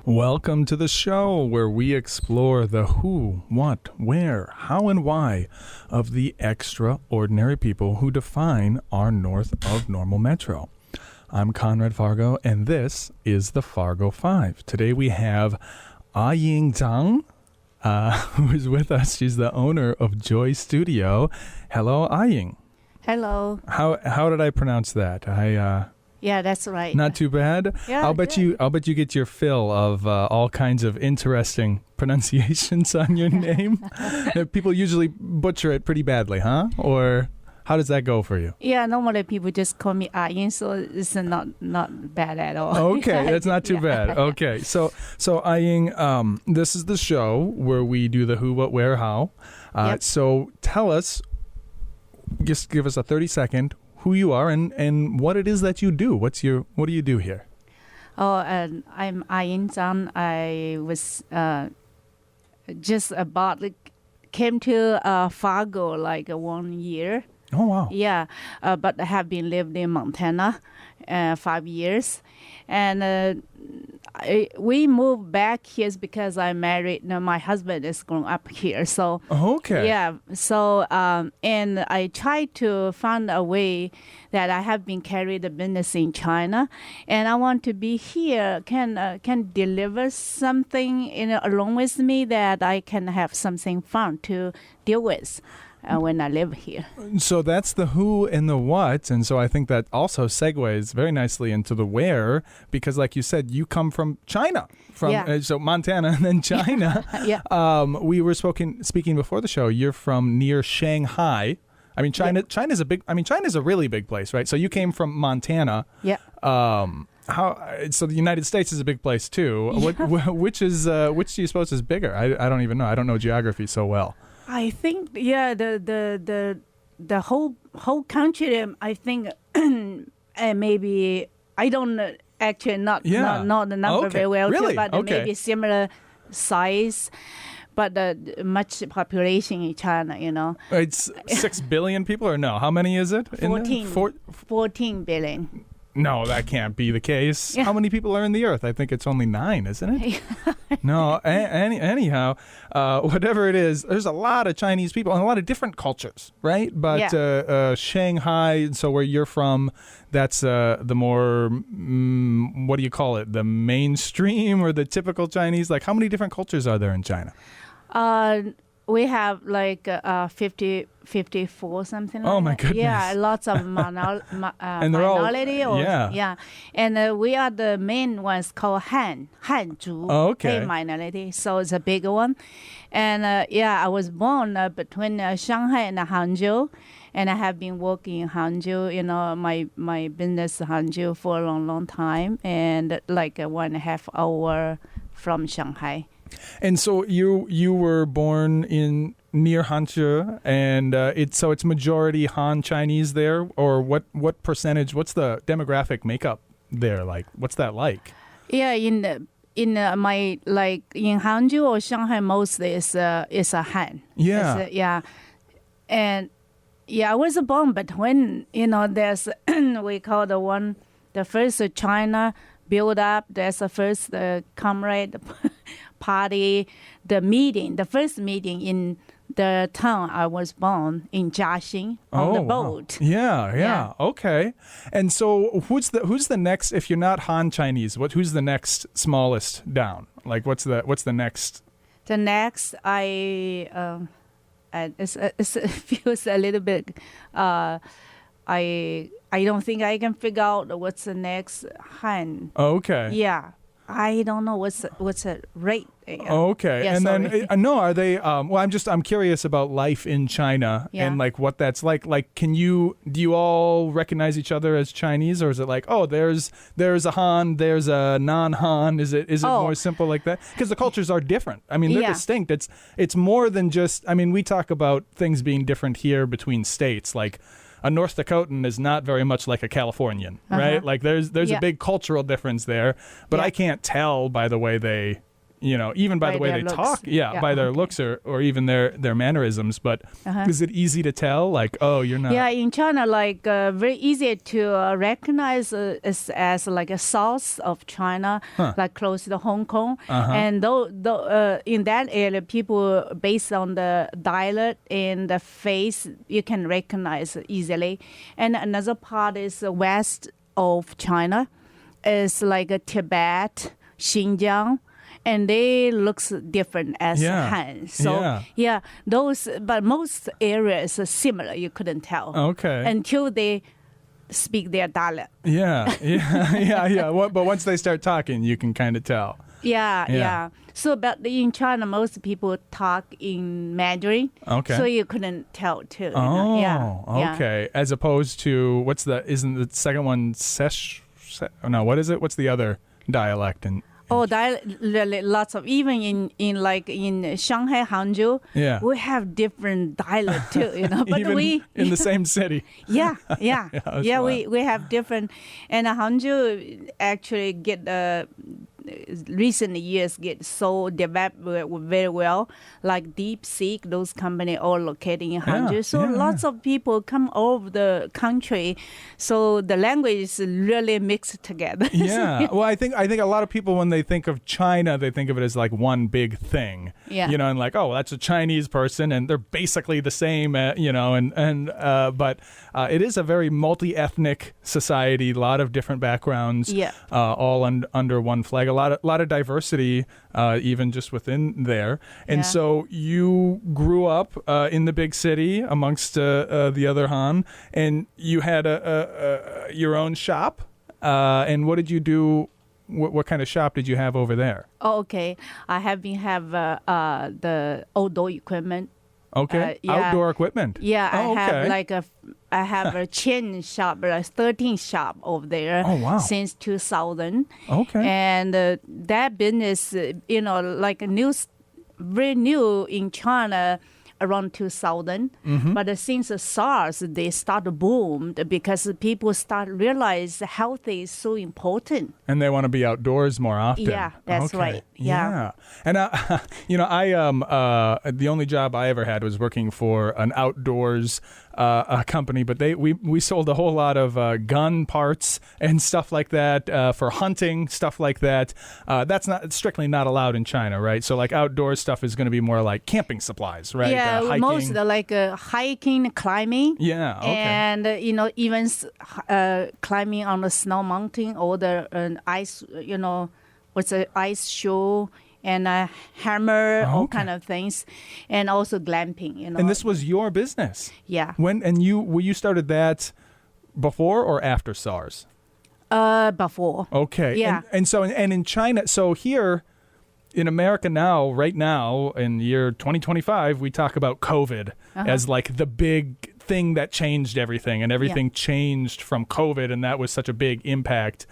Welcome to the show where we explore the who, what, where, how, and why of the extraordinary people who define our north of normal metro. I'm Conrad Fargo, and this is the Fargo Five. Today we have Aying Zhang, who is with us. She's the owner of Joy Studio. Hello, Aying. Hello. How did I pronounce that? Yeah, that's right. Not too bad. Yeah, I'll bet you get your fill of all kinds of interesting pronunciations on your name. People usually butcher it pretty badly, huh? Or how does that go for you? Yeah, normally people just call me Aying, so it's not bad at all. Okay, that's not too bad. Okay, so Aying, this is the show where we do the who, what, where, how. Yep. So tell us, just give us a 30-second who you are and what it is that you do. What do you do here? I'm Aying Zhang. I was just came to Fargo like 1 year. Oh, wow. Yeah, but I have been lived in Montana 5 years. And we moved back here because I'm married. Now my husband is grown up here. So okay. Yeah. So and I tried to find a way that I have been carrying the business in China, and I want to be here. Can deliver something along with me that I can have something fun to deal with. When I live here. So that's the who and the what, and so I think that also segues very nicely into the where, because like you said, you come from China, so Montana and then China. Yeah. We were speaking before the show. You're from near Shanghai. I mean, China's a really big place, right? So you came from Montana. Yeah. So the United States is a big place too. Which do you suppose is bigger? I don't even know. I don't know geography so well. I think the whole country. I think maybe I don't actually not the number very well. Really? But maybe similar size, but much population in China. It's 6 billion people, or no? How many is it? 14 billion. No, that can't be the case. Yeah. How many people are in the earth? I think it's only 9, isn't it? No, anyhow, whatever it is, there's a lot of Chinese people and a lot of different cultures, right? But Shanghai, so where you're from, that's the more, what do you call it? The mainstream or the typical Chinese? Like, how many different cultures are there in China? We have like 54 something like that. Oh my goodness. Yeah, lots of minority. And we are the main ones called Hanzhu. Oh, okay. Minority, so it's a big one. And I was born between Shanghai and Hangzhou, and I have been working in Hangzhou, my business Hangzhou for a long time, and like 1.5 hour from Shanghai. And so you were born in near Hangzhou, and it's majority Han Chinese there, or what percentage? What's the demographic makeup there like? What's that like? Yeah, in my in Hangzhou or Shanghai mostly is a Han. Yeah. And I was born between there's we call the first China build up. There's the first comrade party, the first meeting in the town I was born in Jiaxing on the boat. Wow. Yeah. Okay. And so who's the next, if you're not Han Chinese, who's the next smallest down? Like what's the next? The next it feels a little bit I don't think I can figure out what's the next Han. Okay. Yeah. I don't know what's the rate. Okay. Yeah, and sorry. Then are they I'm curious about life in China and like what that's like. Like do you all recognize each other as Chinese, or is it like, oh, there's a Han, there's a non-Han? Is it more simple like that? Because the cultures are different. I mean, they're distinct. It's more than just, I mean, we talk about things being different here between states, like a North Dakotan is not very much like a Californian, right? Like there's a big cultural difference there, but I can't tell by the way they even by the way they talk, by their looks or even their mannerisms. But is it easy to tell? Like, oh, you're not. Yeah, in China, like very easy to recognize as like a south of China, like close to Hong Kong. And though in that area, people based on the dialect and the face, you can recognize easily. And another part is west of China, is like Tibet, Xinjiang. And they looks different as Han. So those, but most areas are similar. You couldn't tell. Okay. Until they speak their dialect. Yeah. But once they start talking, you can kind of tell. Yeah. So, but in China, most people talk in Mandarin. Okay. So you couldn't tell too. Okay. As opposed to isn't the second one what is it? What's the other dialect lots of, even in Shanghai, Hangzhou, we have different dialect too, But even we in the same city. We have different, and Hangzhou actually get recent years get so developed very well, like DeepSeek, those companies all located in Hangzhou. So lots of people come over the country, so the language is really mixed together. Well, I think a lot of people, when they think of China, they think of it as like one big thing. And like, oh, that's a Chinese person, and they're basically the same. But it is a very multi-ethnic society, a lot of different backgrounds, all under one flag. A lot of diversity, even just within there. And so you grew up in the big city amongst the other Han, and you had your own shop. And what did you do? What kind of shop did you have over there? Oh, okay. I have the outdoor equipment. Okay, outdoor equiment. Yeah, I have a chain shop, 13 shop over there. Oh, wow. Since 2000. Okay. And that business, like very new in China around 2000. But since SARS, they started boomed because people start realize health is so important. And they want to be outdoors more often. Yeah, that's right. Yeah. And the only job I ever had was working for an outdoors company, but we sold a whole lot of gun parts and stuff like that for hunting, stuff like that. That's strictly not allowed in China, right? So like outdoor stuff is going to be more like camping supplies, right? Yeah, hiking. most like hiking, climbing. Yeah, okay. And even climbing on the snow mountain or the ice, what's an ice show. And a hammer, all kind of things, and also glamping. And this was your business. Yeah. You started that before or after SARS? Before. Okay. Yeah. And so in China, so here in America now, right now in the year 2025, we talk about COVID as like the big thing that changed everything, and everything changed from COVID, and that was such a big impact.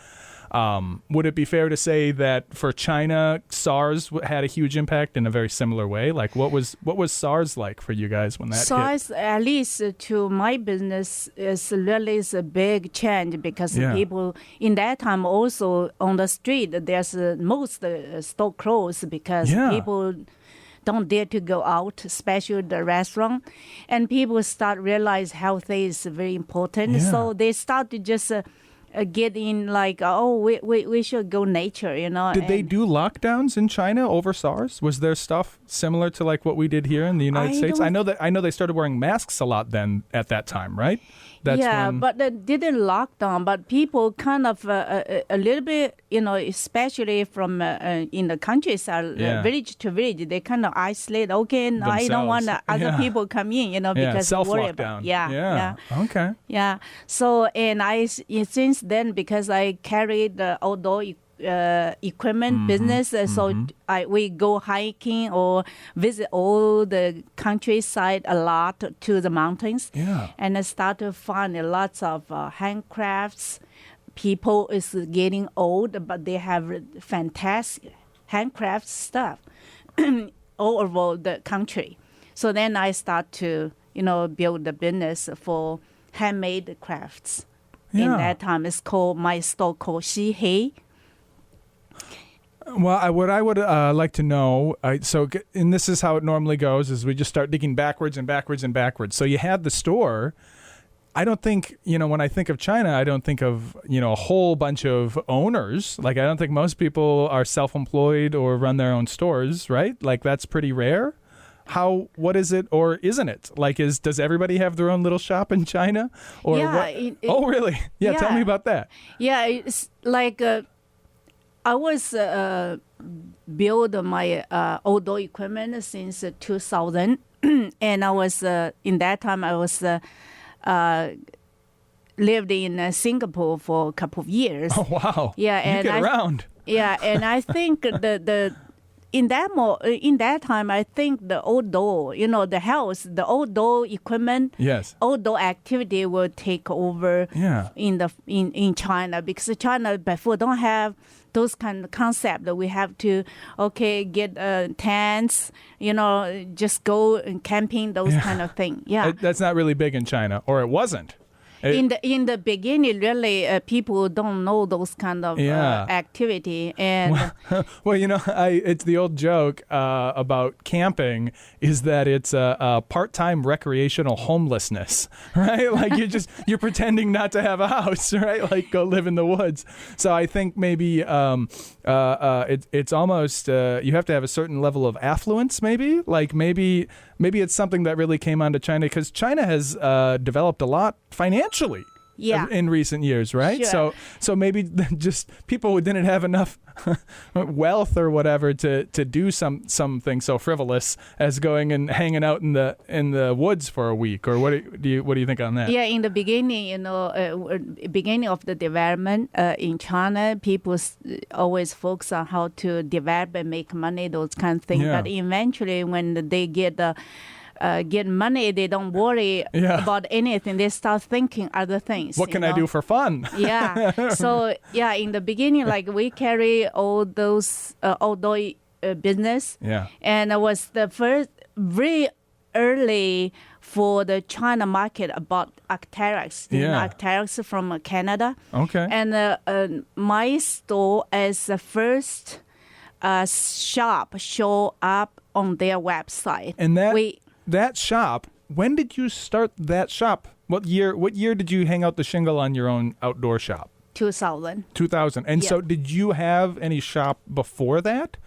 Would it be fair to say that for China, SARS had a huge impact in a very similar way? Like, what was SARS like for you guys when that SARS, hit? at least to my business, is a big change because people in that time also on the street, there's most store closed because people don't dare to go out, especially the restaurant, and people start realize health is very important. So they start to just get in like, we should go nature, Did they do lockdowns in China over SARS? Was there stuff similar to like what we did here in the United States? I know they started wearing masks a lot then at that time, right? But they didn't lock down. But people kind of a little bit, especially from in the countryside, village to village, they kind of isolate. Okay, no, I don't want other people come in, because worry about. Yeah. Okay. Yeah. So since then, because I carried the outdoor equipment business, so we go hiking or visit all the countryside a lot to the mountains, and I start to find lots of handcrafts. People is getting old, but they have fantastic handcraft stuff all over the country. So then I start to build the business for handmade crafts. In that time, my store called Xihei. Well, what I would like to know, and this is how it normally goes, is we just start digging backwards and backwards and backwards. So you had the store. I don't think, when I think of China, I don't think of, a whole bunch of owners. Like, I don't think most people are self-employed or run their own stores, right? Like, that's pretty rare. What is it or isn't it? Like, does everybody have their own little shop in China? Or oh, really? Yeah, tell me about that. Yeah, it's like I was build my outdoor equipment since 2000. And I was, in that time, I was lived in Singapore for a couple of years. Oh, wow. Yeah, and you get around. Yeah, and I think in that time, I think the outdoor, the house, the outdoor equipment, yes, outdoor activity will take over in China, because China before don't have those kind of concept that we have to get tents, just go camping, those kind of thing. Yeah, that's not really big in China, or it wasn't. In the beginning, really, people don't know those kind of activity, and well, it's the old joke about camping is that it's a part-time recreational homelessness, right? Like you're pretending not to have a house, right? Like go live in the woods. So I think maybe it's almost you have to have a certain level of affluence, maybe. Like maybe it's something that really came onto China because China has developed a lot financially in recent years, right? Sure. So maybe just people who didn't have enough wealth or whatever to do something so frivolous as going and hanging out in the woods for a week. Or what do you think on that? Yeah, in the beginning, beginning of the development in China, people always focus on how to develop and make money, those kind of things. Yeah. But eventually, when they get money, they don't worry about anything. They start thinking other things. What can I do for fun? Yeah. So, in the beginning, like we carry all those outdoor business. Yeah. And it was the first, very early for the China market about Arc'teryx. Arc'teryx from Canada. Okay. And my store is the first shop show up on their website. And that shop, when did you start that shop? What year did you hang out the shingle on your own outdoor shop? 2000. 2000. And so did you have any shop before that?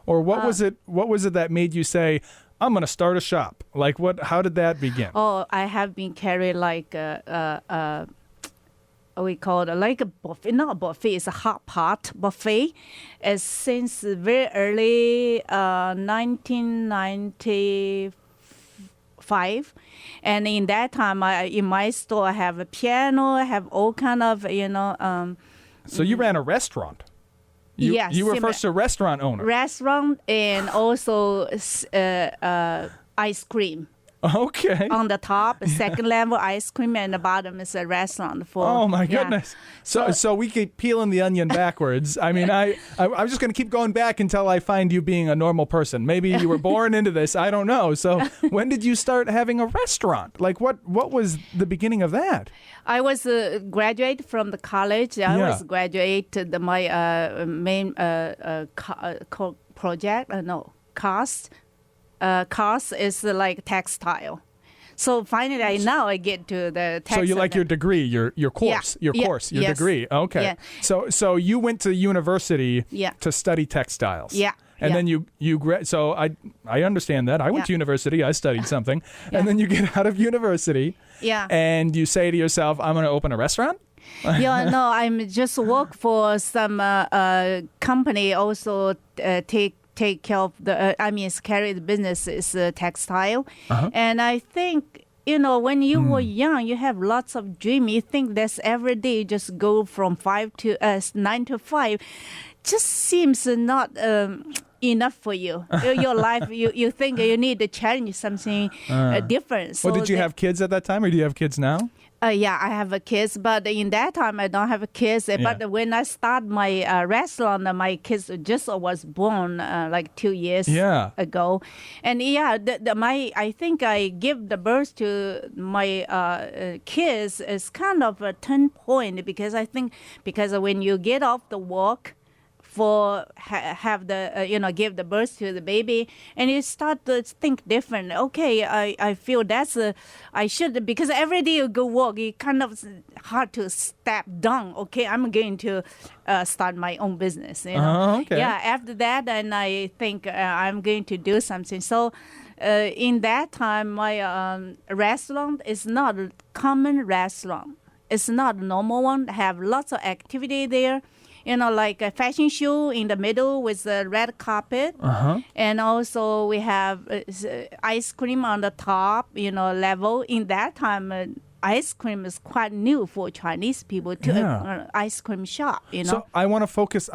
Or what was it that made you say, I'm going to start a shop? Like how did that begin? Oh, I have been carrying like we call it like a buffet, not a buffet, it's a hot pot buffet. Since very early 1995. And in that time, in my store, I have a piano, I have all kind of, So you ran a restaurant? Yes. You were first a restaurant owner? Restaurant and also ice cream. Okay. On the top, second level ice cream, and the bottom is a restaurant for. Oh my goodness! So we keep peeling the onion backwards. I mean, I'm just going to keep going back until I find you being a normal person. Maybe you were born into this. I don't know. So when did you start having a restaurant? Like what was the beginning of that? I was graduate from the college. I was graduated my main project. Cost. Cost is like textile. So finally, now I get to the textile. So you like your degree, your course, your degree. Okay. Yeah. So you went to university to study textiles. Yeah. And then you so I understand that. I went to university, I studied something. And then you get out of university. Yeah. And you say to yourself, I'm going to open a restaurant? No, I'm just work for some company also take care of carry the business is textile. And I think, when you were young, you have lots of dream. You think that's every day, just go from 9 to 5. Just seems not enough for you. Your life, you think you need to challenge something different. So did you have kids at that time, or do you have kids now? Yeah, I have a kids, but in that time I don't have a kids. But when I start my restaurant, my kids just was born like 2 years ago, and I think I give the birth to my kids is kind of a turn point, because I think when you get off the work for have the give the birth to the baby, and you start to think different. Okay, I feel that's I should, because every day you go work, it kind of hard to step down. Okay, I'm going to start my own business. Okay. Yeah. After that, and I think I'm going to do something. So. In that time, my restaurant is not a common restaurant. It's not a normal one. Have lots of activity there. Like a fashion show in the middle with a red carpet. And also we have ice cream on the top, level. In that time, ice cream is quite new for Chinese people to ice cream shop, So I want to focus,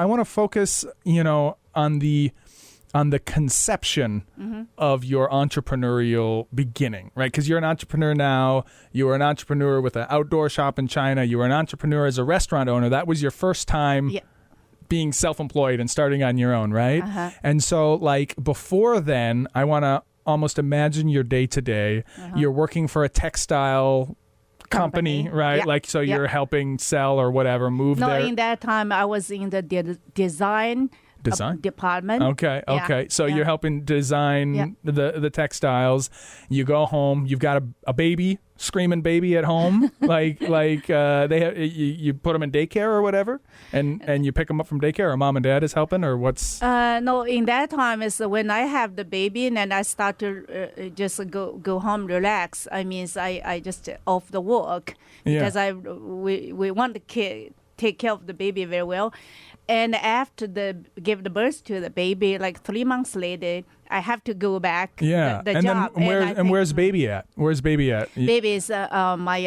on the conception of your entrepreneurial beginning, right? Because you're an entrepreneur now. You were an entrepreneur with an outdoor shop in China. You were an entrepreneur as a restaurant owner. That was your first time being self-employed and starting on your own, right? And so, like, before then, I want to almost imagine your day-to-day. You're working for a textile company, right? Like, so you're helping sell or whatever, move there. No, in that time, I was in the design department. Okay. So you're helping design the textiles. You go home. You've got a baby, screaming baby at home. You put them in daycare or whatever, and you pick them up from daycare, or mom and dad is helping, or what's? No, in that time is when I have the baby, and then I start to just go home, relax. I mean, I just off the work because we want to take care of the baby very well. And after give the birth to the baby, like 3 months later, I have to go back the and job. Then where's baby at? Where's baby at? Baby is my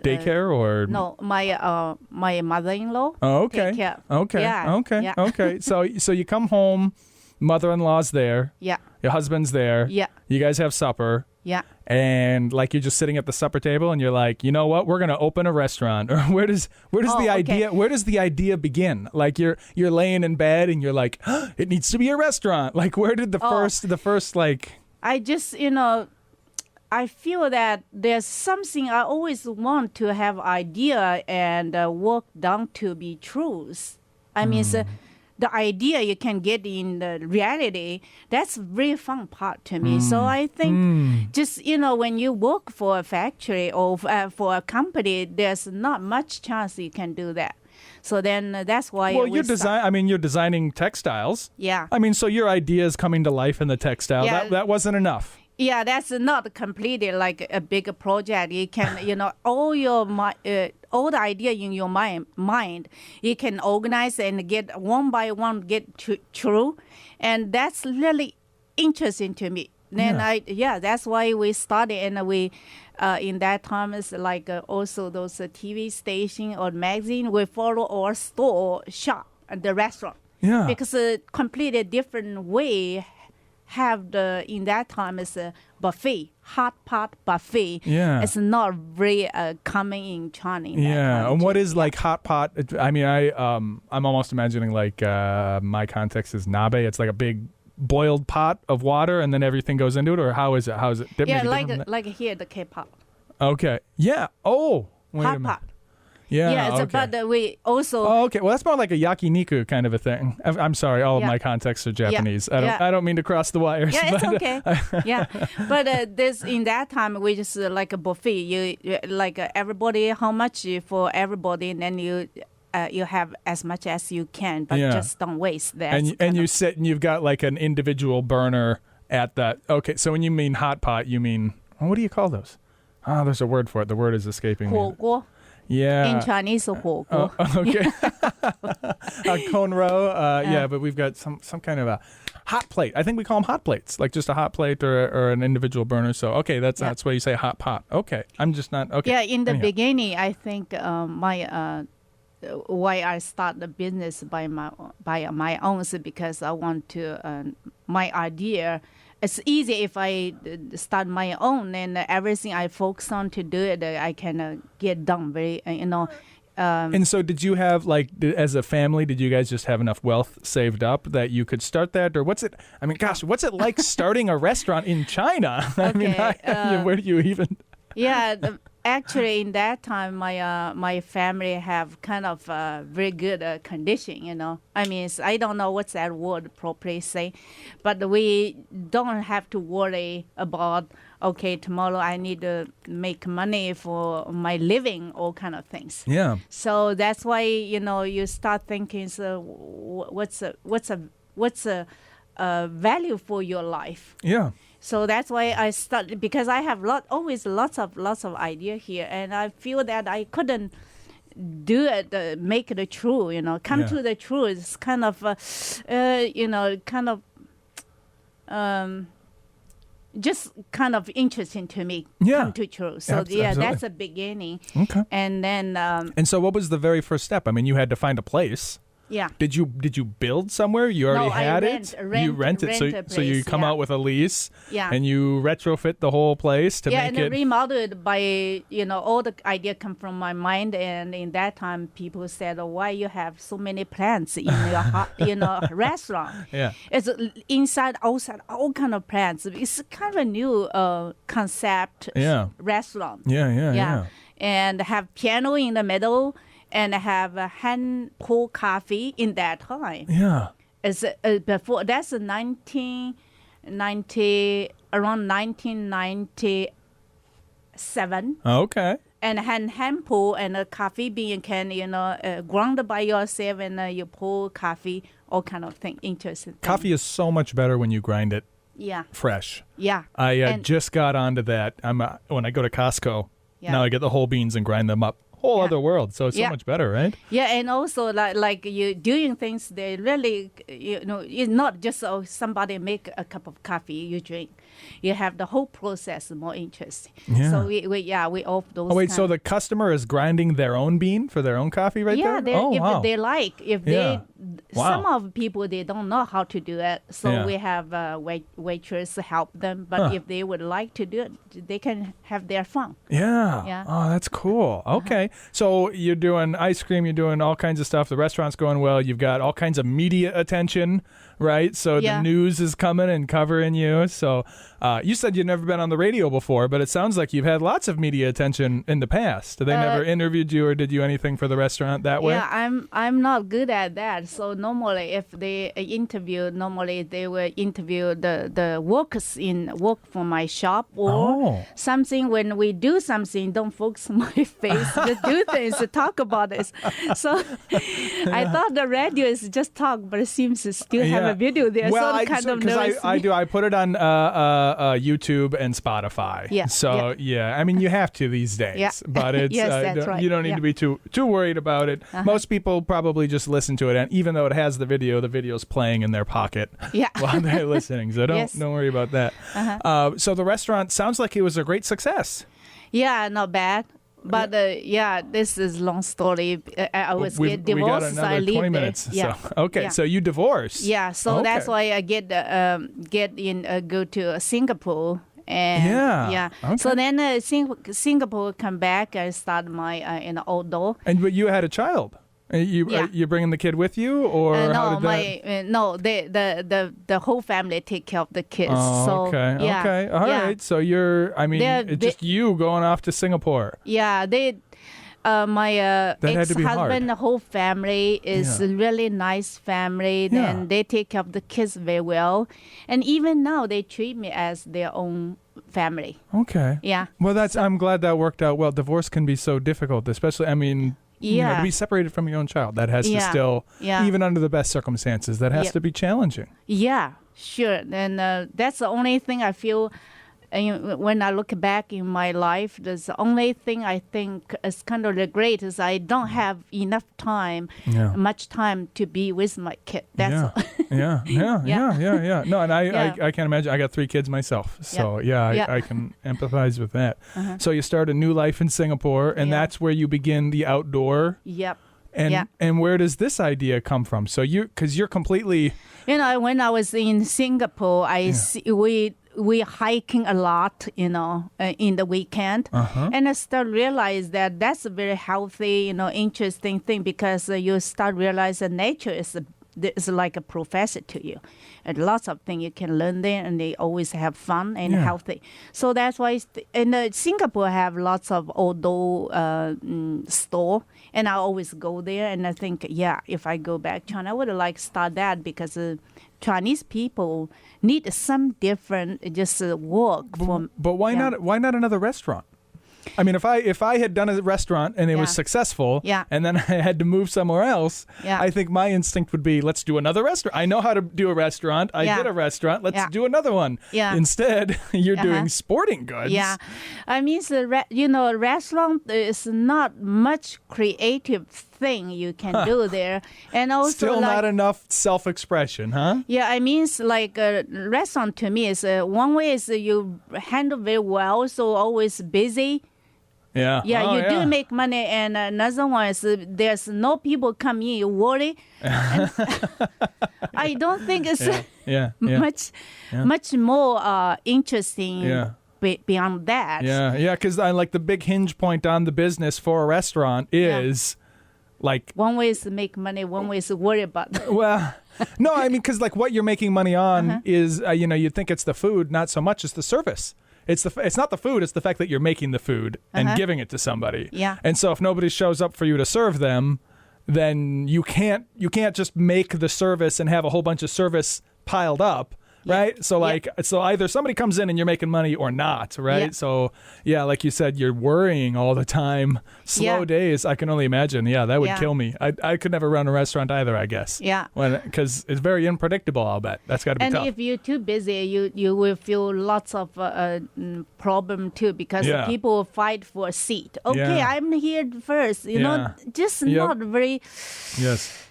daycare or no, my mother-in-law. Oh, okay. Take care. Okay. Yeah. Okay. Yeah. Okay. So you come home, mother-in-law's there. Yeah. Your husband's there. Yeah. You guys have supper. Yeah. And like you're just sitting at the supper table, and you're like, you know what? We're gonna open a restaurant. Or where does the idea? Where does the idea begin? Like you're laying in bed, and you're like, it needs to be a restaurant. Like where did the first like? I just I feel that there's something I always want to have idea and work down to be truth. I mean. The idea you can get in the reality, that's very fun part to me. So I think just, when you work for a factory or for a company, there's not much chance you can do that. So then that's why. Well, you're designing textiles. Yeah. I mean, so your idea is coming to life in the textile. Yeah. That wasn't enough. Yeah, that's not completely like a big project. You can, all the idea in your mind, you can organize and get one by one get true, and that's really interesting to me. Then that's why we started, and we in that time is like also those TV station or magazine. We follow our store shop and the restaurant. Yeah, because a completely different way. In that time is a buffet, hot pot buffet. Yeah, it's not very common in China. And what is like hot pot? I mean, I'm almost imagining like my context is nabe. It's like a big boiled pot of water, and then everything goes into it. Or how is it? Yeah, like here the K-pop. Okay. Yeah. Oh, wait hot a minute. pot. Yeah, okay. But we also. Oh, okay. Well, that's more like a yakiniku kind of a thing. I'm sorry, all of my contexts are Japanese. I don't mean to cross the wires. Yeah, it's okay. But this in that time we just like a buffet. You like everybody, how much for everybody, and then you have as much as you can, but just don't waste that. And you sit and you've got like an individual burner at that. Okay, so when you mean hot pot, you mean what do you call those? Oh, there's a word for it. The word is escaping me. 火锅. Yeah. In Chinese, 火锅. Okay. Konro. But we've got some kind of a hot plate. I think we call them hot plates, like just a hot plate or an individual burner. So, okay, that's why you say hot pot. Okay. I'm just not, okay. Yeah, in the beginning, I think my why I start the business by my own is because I want to, my idea. It's easy if I start my own, and everything I focus on to do it, I can get done very, and so did you have, like, as a family, did you guys just have enough wealth saved up that you could start that? Or what's it like starting a restaurant in China? I mean, where do you even... Yeah, Actually, in that time, my family have kind of very good condition, I mean, I don't know what's that word properly say, but we don't have to worry about, okay, tomorrow I need to make money for my living, all kind of things. Yeah. So that's why, you start thinking, so what's a value for your life? Yeah. So that's why I started, because I have always lots of idea here, and I feel that I couldn't do it, make it true. Come to the truth. It's kind of, just kind of interesting to me. Come to truth. So absolutely. That's a beginning. Okay. And then. And so, what was the very first step? I mean, you had to find a place. Yeah. Did you build somewhere? You already had it? You rent it. So you come out with a lease. Yeah. And you retrofit the whole place to make it. Yeah, and remodel it by, all the idea come from my mind. And in that time, people said, why you have so many plants in your restaurant? Yeah. It's inside, outside, all kind of plants. It's kind of a new concept restaurant. Yeah. And have piano in the middle. And have a hand pour coffee in that time. Yeah. It's before, that's 1990, around 1997. Okay. And hand pour and a coffee bean can, ground by yourself and you pour coffee, all kind of thing, interesting thing. Coffee is so much better when you grind it fresh. Yeah. I just got onto that. When I go to Costco, now I get the whole beans and grind them up. Whole other world, so it's so much better, right? Yeah, and also like you doing things, they really, it's not just somebody make a cup of coffee you drink. You have the whole process more interesting. Yeah. So we offer those. Oh wait, so the customer is grinding their own bean for their own coffee right there? Yeah, if they like, some of people they don't know how to do it, so we have waitress help them. But if they would like to do it, they can have their fun. Yeah. Yeah. Oh, that's cool. Okay. So you're doing ice cream, you're doing all kinds of stuff. The restaurant's going well. You've got all kinds of media attention, right? So the news is coming and covering you. So you said you'd never been on the radio before, but it sounds like you've had lots of media attention in the past. They never interviewed you or did you anything for the restaurant that way? Yeah, I'm not good at that. So normally if they interview, they will interview the workers work for my shop or something. When we do something, don't focus on my face. Just do things, talk about this. So I thought the radio is just talk, but it seems to still have a video there. Well, so kind of nervous. I do. I put it on YouTube and Spotify. Yeah. So I mean, you have to these days. Yeah. But it's that's right. You don't need to be too worried about it. Most people probably just listen to it, and even though it has the video's playing in their pocket while they're listening. So don't worry about that. So the restaurant sounds like it was a great success. Yeah, not bad. But this is long story. I was get divorced. We got another 20 minutes. Yeah. So, okay, so you divorced. Yeah, so that's why I go to Singapore. And Okay. So then Singapore come back. I start my outdoor. But you had a child. You bringing the kid with you, or how did that? The whole family take care of the kids. Oh, so, okay, okay, all right. So it's just you going off to Singapore. Yeah, my ex-husband, the whole family is a really nice family, and they take care of the kids very well. And even now, they treat me as their own family. Okay. Yeah. Well, I'm glad that worked out well. Divorce can be so difficult, especially, to be separated from your own child. That has to still, even under the best circumstances, that has to be challenging. Yeah, sure. And that's the only thing I feel. When I look back in my life, the only thing I think is kind of regret is I don't have enough time, much time to be with my kid. That's all. Yeah. No, and I can't imagine. I got 3 kids myself, so I can empathize with that. So you start a new life in Singapore, and that's where you begin the outdoor. Yep. And where does this idea come from? So because you're completely. When I was in Singapore, we hiking a lot, in the weekend. And I start realize that's a very healthy, interesting thing because you start realize that nature is it's like a professor to you. And lots of things you can learn there, and they always have fun and healthy. So that's why, Singapore have lots of outdoor store, and I always go there. And I think, if I go back to China, I would like start that because Chinese people need some different just work. But why not? Why not another restaurant? I mean, if I had done a restaurant and it was successful, and then I had to move somewhere else, I think my instinct would be, let's do another restaurant. I know how to do a restaurant. I did a restaurant. Let's do another one. Instead, you're doing sporting goods. Yeah, I mean, restaurant is not much creative thing you can do there, and also still not enough self-expression, huh? Yeah, I mean, like a restaurant to me is one way is you handle very well, so always busy. Yeah. Yeah, you do make money, and another one is there's no people come in, you worry. I don't think it's much more interesting beyond that. Yeah, because I like the big hinge point on the business for a restaurant is like one way is to make money, one way is to worry about. Well, no, I mean, because like what you're making money on is you think it's the food, not so much as the service. It's not the food, it's the fact that you're making the food and giving it to somebody. Yeah. And so if nobody shows up for you to serve them, then you can't just make the service and have a whole bunch of service piled up. Right? So so either somebody comes in and you're making money or not, right? Yeah. So like you said, you're worrying all the time. Slow days, I can only imagine. Yeah, that would kill me. I could never run a restaurant either, I guess. Yeah. Because it's very unpredictable, I'll bet. That's got to be tough. And if you're too busy, you will feel lots of problem too, because people will fight for a seat. Okay, I'm here first. Just not very... Yes.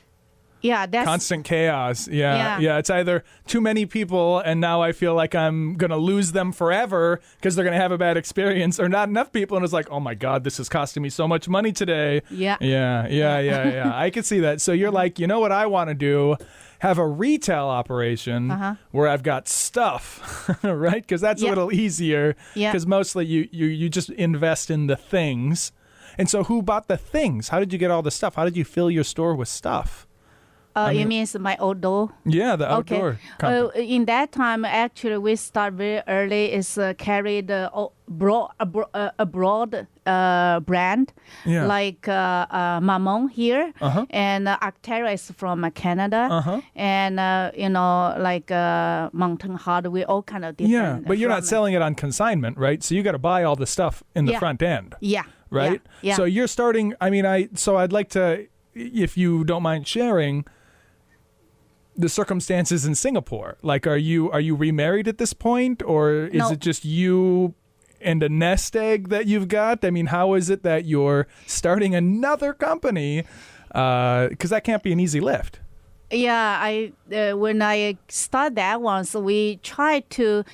Yeah, that's constant chaos. Yeah. It's either too many people and now I feel like I'm going to lose them forever because they're going to have a bad experience, or not enough people and it's like, oh my God, this is costing me so much money today. Yeah. I can see that. So you're like, you know what I want to do? Have a retail operation where I've got stuff, right? Because that's a little easier because mostly you just invest in the things. And so who bought the things? How did you get all the stuff? How did you fill your store with stuff? You mean my outdoor? Yeah, the outdoor. In that time, actually, we start very early. Is carry the broad brand like Mamon here and Arc'teryx from Canada and like Mountain Hardwear, all kind of different. Yeah, but you're not selling it on consignment, right? So you got to buy all the stuff in the front end. Yeah. Right. Yeah. So you're starting. I mean, I'd like to, if you don't mind sharing, the circumstances in Singapore. Like, are you remarried at this point, or is it just you and a nest egg that you've got? I mean, how is it that you're starting another company? Because that can't be an easy lift. Yeah, when I start that one, so we try to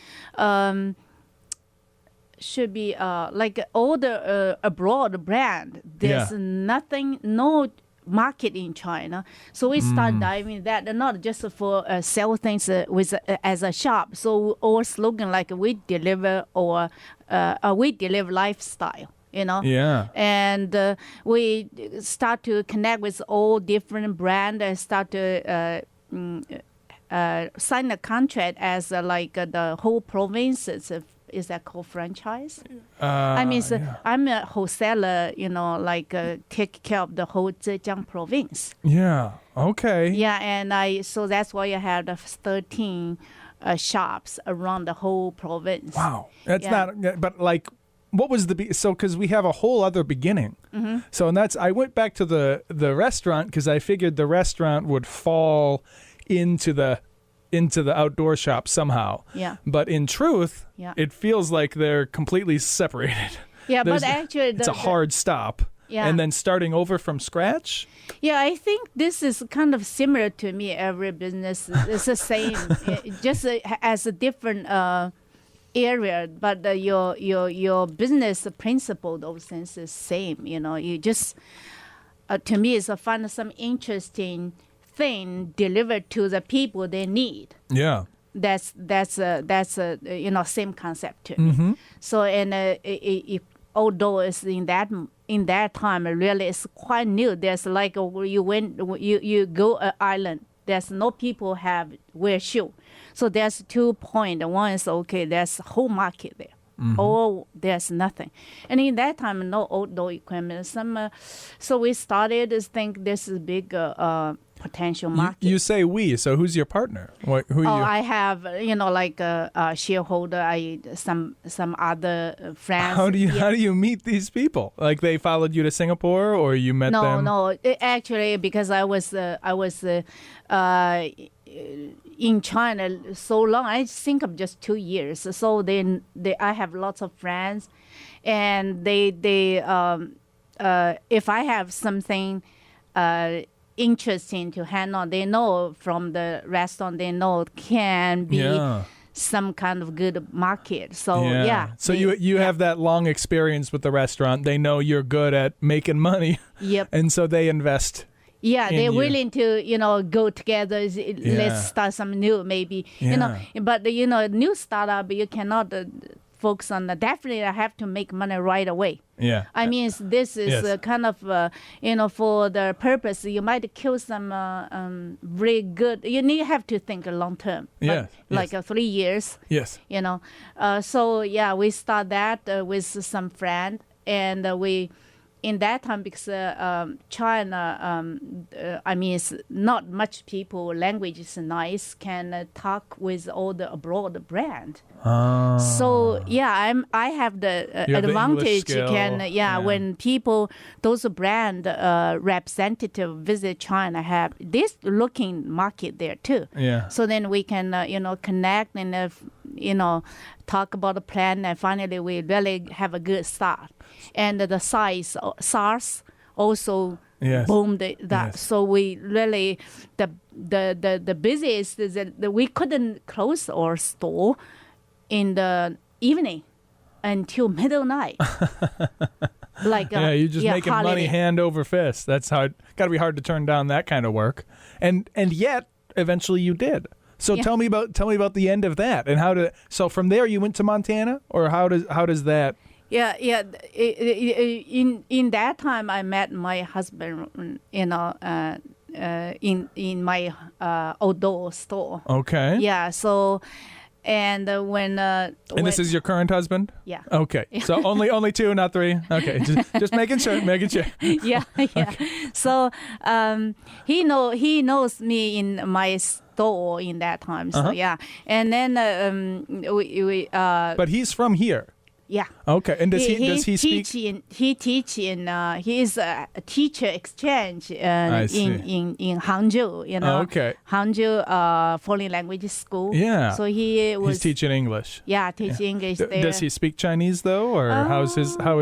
should be like older abroad brand. There's nothing, no market in China, so we start diving that, and not just for sell things with as a shop. So our slogan like we deliver lifestyle, and we start to connect with all different brands and start to sign a contract as like the whole province. Is that called franchise? I mean, I'm a wholesaler, like take care of the whole Zhejiang province. Yeah. Okay. Yeah, and so that's why you have the 13 shops around the whole province. Wow. That's not, but like, what was because we have a whole other beginning. So, and I went back to the restaurant because I figured the restaurant would fall into the outdoor shop somehow. Yeah. But in truth, it feels like they're completely separated. Yeah, but actually... it's a hard stop. Yeah. And then starting over from scratch? Yeah, I think this is kind of similar to me. Every business is the same, just as a different area. But your business principle, those things is same. You just, to me, it's find some interesting thing delivered to the people they need. Yeah, that's same concept to me. So although it's in that time really it's quite new. There's like you go an island, there's no people have wear shoe. So there's 2 points. One is, okay, there's whole market there. Or there's nothing. And in that time, no outdoor equipment. So we started to think this is a big potential market. You say we, so who's your partner? Who you? I have, like a shareholder, some other friends. How do you meet these people? Like they followed you to Singapore, or you met them? No. Actually, because I was in China so long, I think of just 2 years. So then I have lots of friends, and they if I have something interesting to hand on, they know from the restaurant, they know can be some kind of good market. So So you have that long experience with the restaurant. They know you're good at making money. Yep. And so they invest. Yeah, they're willing to, go together. Let's start some new, maybe. But new startup, you cannot focus on that. Definitely, I have to make money right away. Yeah. I mean, this is kind of, for the purpose. You might kill some really good. You have to think long term. Yeah. Like 3 years. Yes. So we start that with some friend, and we. In that time, because China, it's not much people, language is nice, can talk with all the abroad brand. So I have the advantage. When people, those brand representative visit China, have this looking market there too. Yeah. So then we can connect and talk about the plan, and finally we really have a good start. And the SARS also boomed that. Yes. So we really the busiest is that we couldn't close our store in the evening until middle night. You just making holiday. money hand over fist. That's how got to be hard to turn down that kind of work. And yet eventually you did. So tell me about the end of that, and so from there you went to Montana, or how does that? Yeah. In that time, I met my husband, in my outdoor store. Okay. Yeah. So, and when and this is your current husband? Yeah. Okay. So only 2, not 3. Okay. Just making sure. Yeah. Okay. So he knows me in my store in that time. So and then we. But he's from here. Yeah. Okay. And does he speak? He is a teacher exchange in Hangzhou. Okay. Hangzhou foreign language school. Yeah. So he's teaching English. Yeah, teaching English there. Does he speak Chinese though, or how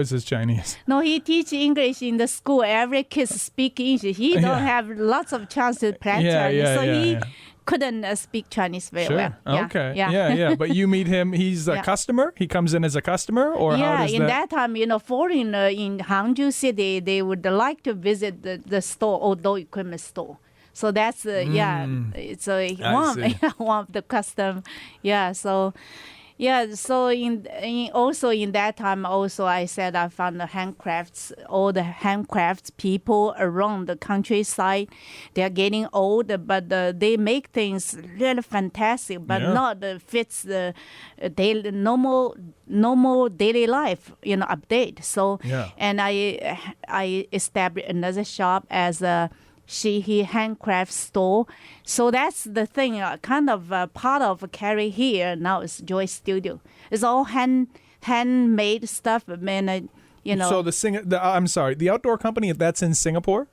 is his Chinese? No, he teach English in the school. Every kid speak English. He don't have lots of chance to practice Chinese, so he couldn't speak Chinese very well. Okay. Yeah. But you meet him. He's a customer. He comes in as a customer, or how does that time, foreigner in Hangzhou city, they would like to visit the store, outdoor equipment store. So that's it's one of the custom. Yeah. So. Yeah, so in that time also I said I found the handcrafts, all the handcrafts people around the countryside. They are getting old, but they make things really fantastic, but not fits the daily normal daily life, update. So and I established another shop as a he handcraft store. So that's the thing, kind of part of Carrie here now is Joy Studio. It's all handmade stuff, man. So the outdoor company, that's in Singapore?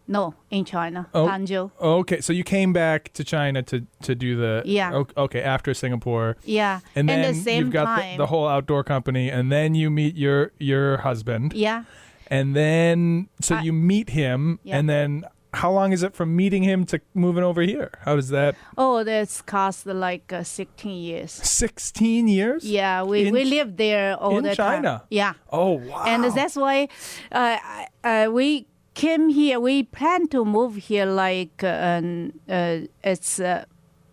No, in China, Hangzhou. Okay, so you came back to China to do the okay after Singapore. Yeah, and then the same you've got time, the whole outdoor company, and then you meet your husband. Yeah, and then you meet him, and then. How long is it from meeting him to moving over here? How does that? Oh, that's cost like 16 years. 16 years? Yeah, we lived there all the time. In China? Yeah. Oh, wow. And that's why we came here. We plan to move here like it's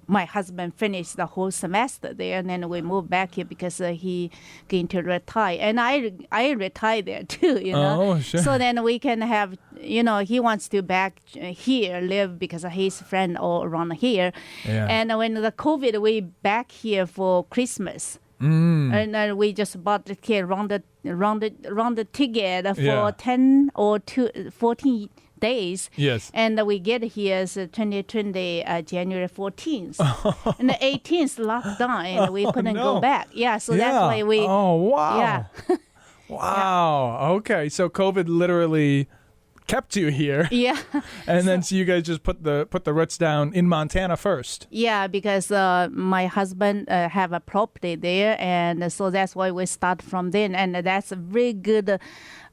my husband finished the whole semester there, and then we moved back here because he going to retire, and I retired there too, you know. Oh, sure. So then we can have, you know, he wants to back here live because his friend all around here, and when the COVID, we back here for Christmas. And then we just bought the ticket, round the ticket for 10 or 14 days. Yes. And we get here is 2020 January 14th. And the 18th lockdown, and we couldn't go back. Yeah, so that's why we. Oh, wow. Yeah. Wow. Okay, so COVID literally kept you here. Yeah. And then so you guys just put the roots down in Montana first. Yeah, because my husband have a property there, and so that's why we start from then. And that's a very good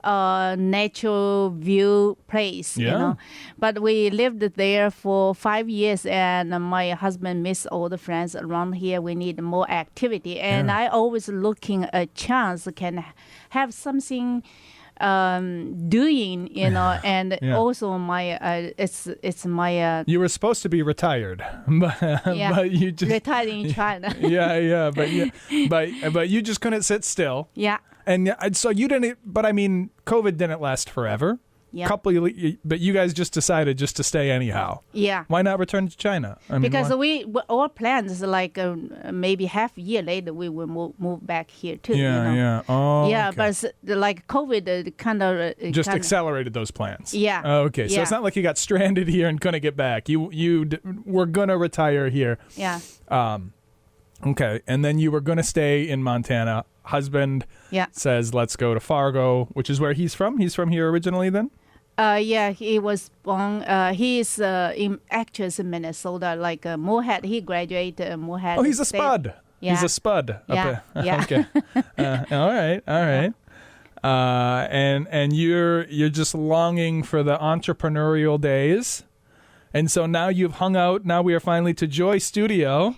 natural view place, you know. But we lived there for 5 years, and my husband missed all the friends around here. We need more activity, and I always looking a chance can have something doing, you know, and also my it's my you were supposed to be retired, but you just retired in China. but you just couldn't sit still. Yeah. And so you didn't, but I mean, COVID didn't last forever. Yeah. But you guys just decided just to stay anyhow. Yeah. Why not return to China? I mean, because our plans is like maybe half a year later we will move back here too. Yeah, you know? yeah. Oh, yeah, okay. But like COVID kind of just accelerated those plans. Yeah. Okay, so it's not like you got stranded here and couldn't get back. You were gonna retire here. Yeah. Okay, and then you were gonna stay in Montana. Husband says, let's go to Fargo, which is where he's from. He's from here originally then? Yeah, he was born, he is actress in Minnesota, like Moorhead. He graduated Moorhead. Oh, he's a spud. Yeah. He's a spud. Yeah. Okay. All right. And you're just longing for the entrepreneurial days. And so now you've hung out. Now we are finally to Joy Studio.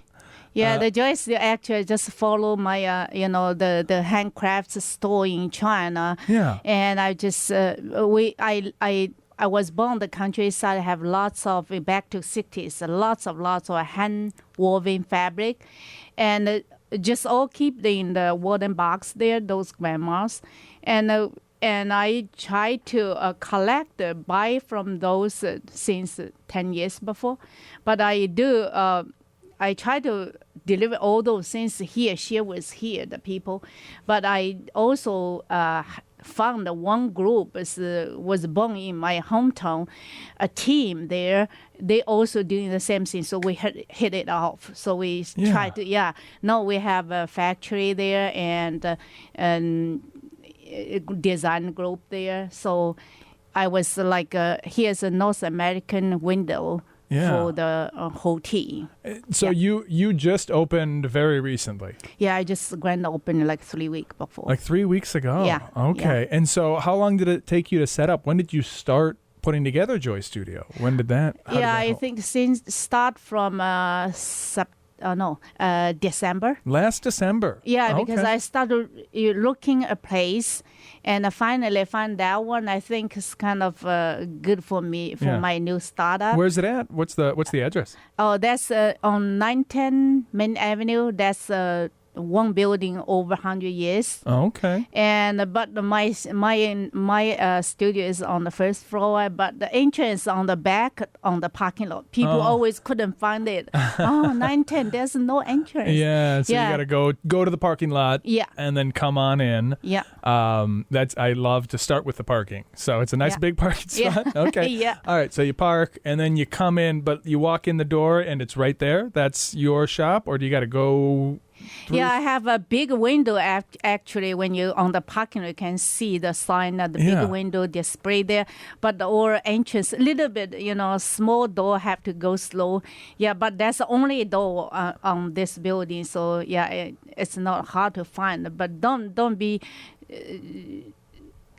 Yeah, the Joyce actually just follow my, the handcrafts store in China. Yeah. And I just, I was born in the countryside. I have lots of, back to cities, lots of hand woven fabric. And just all keep in the wooden box there, those grandmas. And I try to collect, buy from those since 10 years before. But I do, I try to deliver all those things here, share with here, the people. But I also found one group was born in my hometown, a team there. They also doing the same thing, so we hit it off. So we try to, now we have a factory there and a design group there. So I was like, here's a North American window. For the whole team. So you just opened very recently? Yeah, I just grand opened like 3 weeks before. Like 3 weeks ago? Yeah. Okay. Yeah. And so how long did it take you to set up? When did you start putting together Joy Studio? When did that? I think since start from December. Last December? Yeah, because I started looking a place, and I finally found that one. I think is kind of good for me for my new startup. Where's it at? What's the address? Oh, that's on 910 Main Avenue. That's one building over 100 years. Oh, okay. And but my studio is on the first floor, but the entrance on the back on the parking lot. People always couldn't find it. 910, there's no entrance. Yeah, so you gotta go to the parking lot. Yeah. And then come on in. Yeah. I love to start with the parking. So it's a nice big parking spot. Yeah. Okay. Yeah. All right. So you park and then you come in, but you walk in the door and it's right there. That's your shop, or do you got to go? Yeah, I have a big window actually. When you're on the parking lot, you can see the sign at the big window display there. But our entrance, a little bit, small door, have to go slow. Yeah, but that's the only door on this building. So yeah, it's not hard to find. But don't be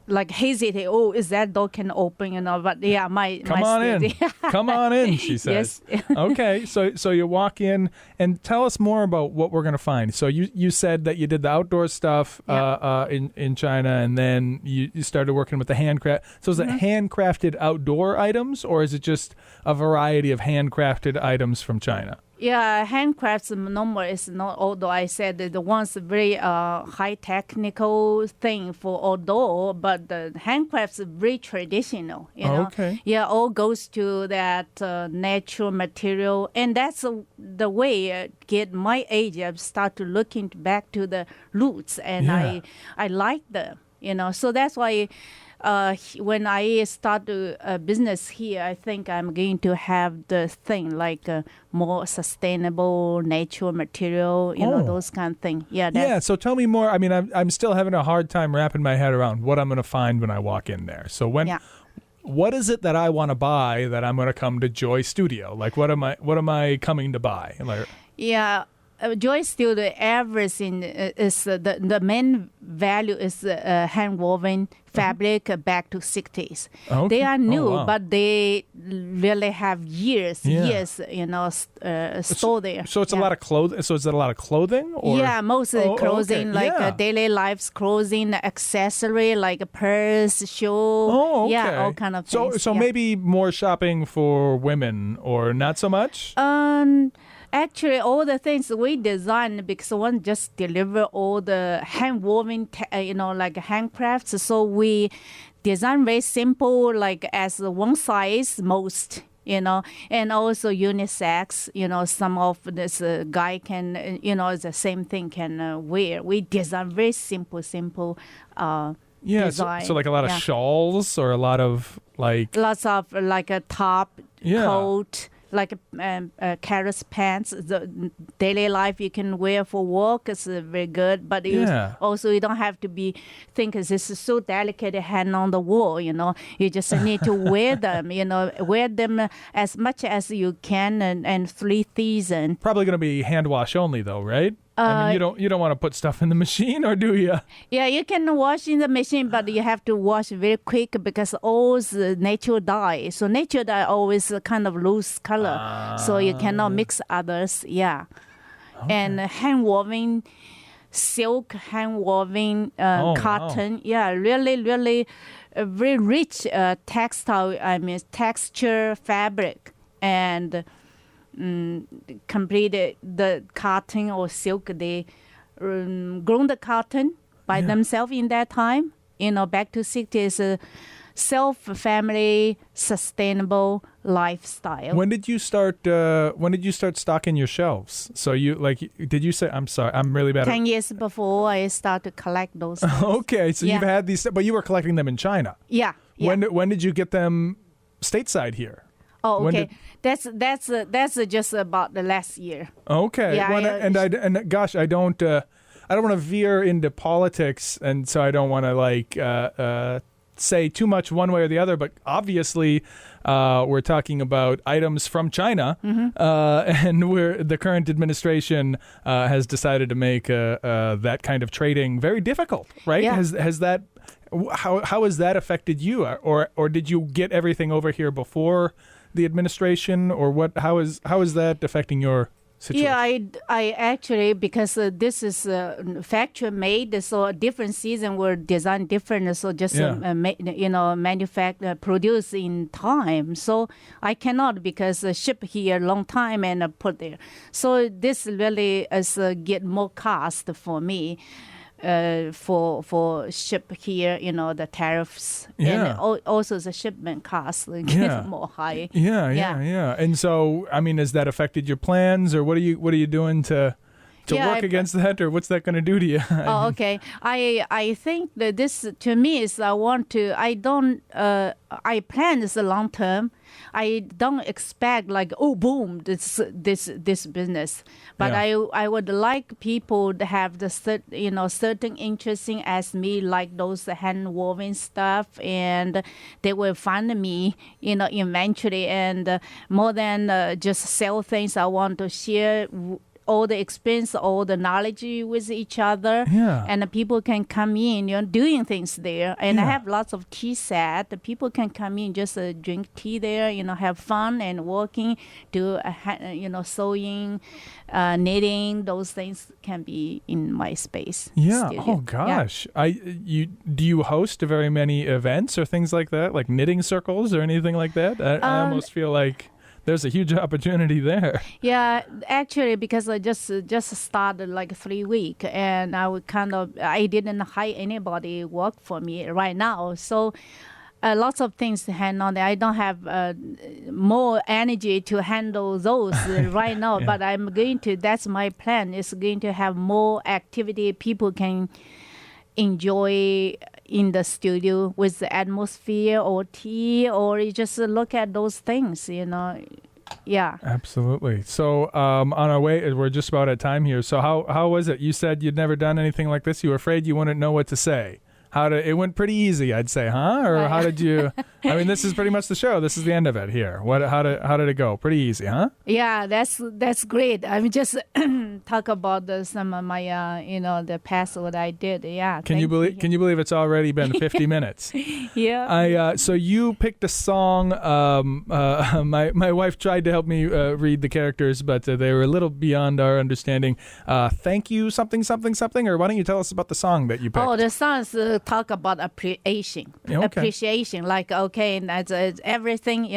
like hesitate. Oh, is that door can open? But yeah, come on in. Come on in, she says. Yes. Okay, so you walk in and tell us more about what we're gonna find. So you said that you did the outdoor stuff in China, and then you started working with the handcraft. So is it handcrafted outdoor items, or is it just a variety of handcrafted items from China? Yeah, handcrafts normal is not, although I said that the one's very high technical thing for outdoor, but the handcrafts are very traditional, you know. Okay. Yeah, all goes to that natural material. And that's the way, get my age, I've started looking back to the roots, and Yeah. I like them, you know. So that's why when I start a business here, I think I'm going to have the thing like more sustainable natural material, you know, those kind of thing. Yeah. Yeah. So tell me more. I mean, I'm still having a hard time wrapping my head around what I'm going to find when I walk in there. So what is it that I want to buy that I'm going to come to Joy Studio? Like, what am I coming to buy? Like, yeah. Joy Studio, everything is the main value is hand woven fabric back to 60s. Okay. They are new, wow. but they really have years, you know, stored there. So it's a lot of clothing. So is it a lot of clothing? Or? Yeah, mostly clothing, okay. like daily lives clothing, accessory like a purse, shoe. Oh, okay. Yeah, all kind of things. So maybe more shopping for women, or not so much? Actually, all the things we design, because one just deliver all the hand woven, you know, like handcrafts. So we design very simple, like as one size most, you know, and also unisex. You know, some of this guy can, you know, the same thing can wear. We design very simple. Design. So like a lot of shawls, or a lot of like lots of like a top, coat. Like carrots pants, the daily life you can wear for work is very good. But also you don't have to think this is so delicate, hand on the wall, you know. You just need to wear them, you know, wear them as much as you can and 3 seasons. Probably going to be hand wash only though, right? I mean, you don't want to put stuff in the machine, or do you? Yeah, you can wash in the machine, but you have to wash very quick because all the natural dye. So natural dye always kind of loose color, so you cannot mix others. Yeah, and hand woven silk, hand woven cotton. Wow. Yeah, really very rich textile. I mean, texture fabric and. Completed the cotton or silk, they grown the cotton by themselves in that time, you know, back to 60s, self-family, sustainable lifestyle. When did you start stocking your shelves? So did you say, I'm sorry, I'm really bad 10 years before I started to collect those things. Okay, so you've had these, but you were collecting them in China. Yeah. When did you get them stateside here? Oh, okay. That's just about the last year. Okay. Yeah, gosh, I don't want to veer into politics, and so I don't want to say too much one way or the other. But obviously, we're talking about items from China, and the current administration has decided to make that kind of trading very difficult, right? Yeah. Has that how has that affected you, or did you get everything over here before the administration, or what? How is that affecting your situation? Yeah, I actually, because this is factory made, so a different season were designed different, so just manufacture produce in time. So I cannot, because ship here long time and put there. So this really is get more cost for me. For ship here, you know, the tariffs and also the shipment costs get more high. Yeah. And so, I mean, has that affected your plans, or what are you doing to work against that, or what's that going to do to you? Okay. I think that this, to me, is I plan this long term. I don't expect like, boom, this business. But I would like people to have the certain interesting as me, like those hand woven stuff, and they will find me, eventually. And more than just sell things, I want to share all the experience, all the knowledge with each other, and the people can come in, doing things there. And I have lots of tea set. The people can come in, just drink tea there, have fun and working, do sewing, knitting. Those things can be in my space. Yeah. Studio. Oh gosh. Do you host very many events or things like that, like knitting circles or anything like that? I almost feel like there's a huge opportunity there. Yeah, actually, because I just started like 3 weeks, and I didn't hire anybody work for me right now. So lots of things to handle. I don't have more energy to handle those right now, but I'm going to, that's my plan, is going to have more activity people can enjoy in the studio with the atmosphere or tea, or you just look at those things, Yeah. Absolutely. So on our way, we're just about at time here. So how was it? You said you'd never done anything like this. You were afraid you wouldn't know what to say. It went pretty easy, I'd say, huh? Or how did you? I mean, this is pretty much the show. This is the end of it here. How did it go? Pretty easy, huh? Yeah, that's great. I'm just talk about some of my the past what I did. Yeah. Can you believe it's already been 50 minutes? Yeah. So you picked a song. My wife tried to help me read the characters, but they were a little beyond our understanding. Thank you, something, something, something. Or why don't you tell us about the song that you picked? Oh, the songs talk about appreciation. Yeah, okay. Appreciation, like and that's everything.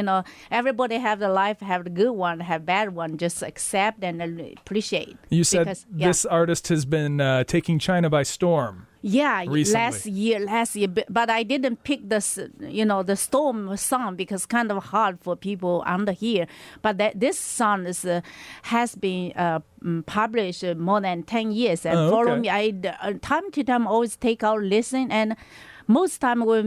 Everybody have the life, have the good one, have bad one. Just accept and appreciate. You said this artist has been taking China by storm. Yeah, recently. last year, but I didn't pick the storm song because kind of hard for people under here. But this song has been published more than 10 years and follow me. I time to time always take out listen, and most time will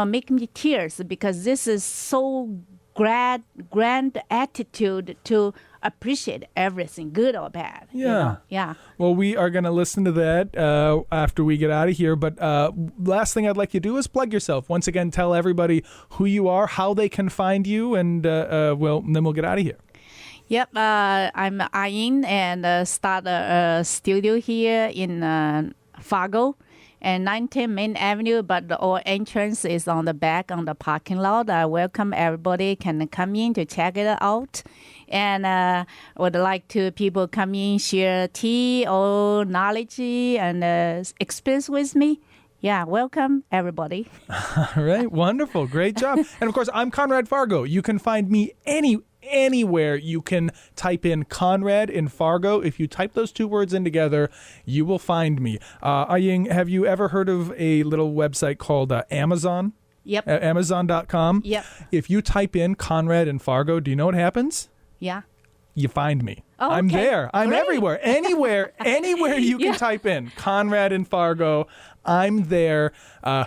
make me tears because this is so grand attitude to appreciate everything, good or bad. Yeah. Yeah. Well, we are going to listen to that after we get out of here. But last thing I'd like you to do is plug yourself. Once again, tell everybody who you are, how they can find you, and then we'll get out of here. Yep. I'm Aying and start a studio here in Fargo. And 19 Main Avenue, but our entrance is on the back on the parking lot. I welcome everybody can come in to check it out. And would like to people come in, share tea or knowledge and experience with me. Yeah, welcome everybody. All right, wonderful, great job. And of course, I'm Conrad Fargo. You can find me anywhere. You can type in Conrad in Fargo. If you type those two words in together, you will find me. Aying, have you ever heard of a little website called Amazon? Yep. Amazon.com? Yep. If you type in Conrad in Fargo, do you know what happens? Yeah. You find me. Oh, I'm okay. there. I'm Great. everywhere. Anywhere you can type in Conrad in Fargo, I'm there.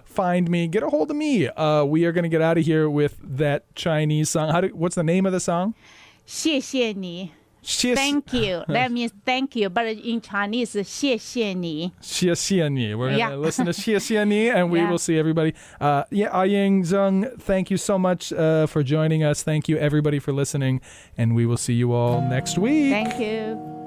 Find me. Get a hold of me. We are going to get out of here with that Chinese song. What's the name of the song? 谢谢你. Thank you. That means thank you. But in Chinese, 谢谢你. 谢谢你. We're going to listen to 谢谢你, and we will see everybody. Aying Zhang, thank you so much for joining us. Thank you, everybody, for listening, and we will see you all next week. Thank you.